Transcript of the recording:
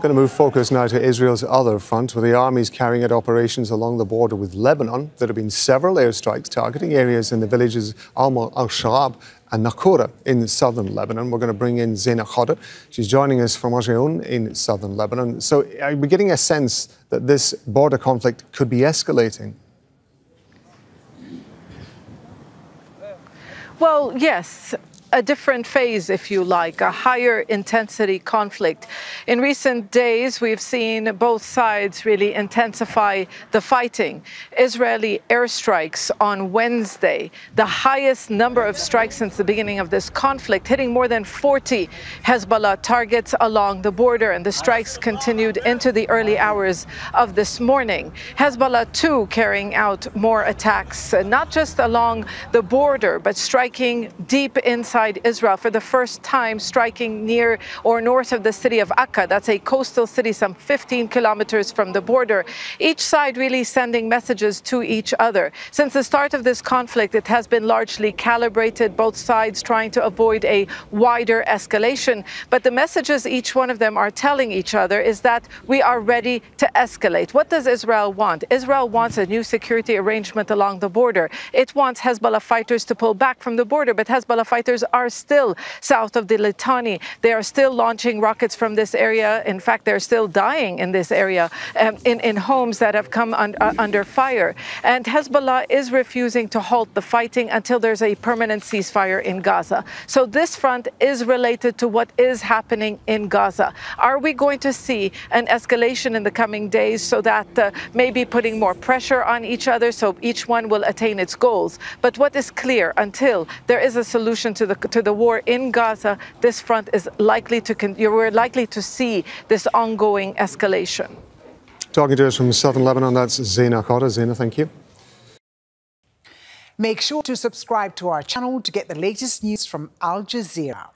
We're going to move focus now to Israel's other front, where the army is carrying out operations along the border with Lebanon. There have been several airstrikes targeting areas in the villages Alma, Shaab and Naqoura in southern Lebanon. We're going to bring in Zeina Khodr. She's joining us from Marjayoun in southern Lebanon. So are we getting a sense that this border conflict could be escalating? Well, yes. A different phase, if you like, a higher intensity conflict. In recent days, we've seen both sides really intensify the fighting. Israeli airstrikes on Wednesday, the highest number of strikes since the beginning of this conflict, hitting more than 40 Hezbollah targets along the border, and the strikes continued into the early hours of this morning. Hezbollah, too, carrying out more attacks, not just along the border, but striking deep inside Israel for the first time, striking near or north of the city of Akka. That's a coastal city some 15 kilometers from the border. Each side really sending messages to each other. Since the start of this conflict, it has been largely calibrated, both sides trying to avoid a wider escalation. But the messages each one of them are telling each other is that we are ready to escalate. What does Israel want? Israel wants a new security arrangement along the border. It wants Hezbollah fighters to pull back from the border, but Hezbollah fighters are still south of the Litani. They are still launching rockets from this area. In fact, they're still dying in this area, in homes that have come under fire. And Hezbollah is refusing to halt the fighting until there's a permanent ceasefire in Gaza. So this front is related to what is happening in Gaza. Are we going to see an escalation in the coming days so that maybe putting more pressure on each other so each one will attain its goals? But what is clear, until there is a solution to the war in Gaza, this front is likely to we're likely to see this ongoing escalation. Talking to us from southern Lebanon, that's Zeina Khodr. Zeina, thank you. Make sure to subscribe to our channel to get the latest news from Al Jazeera.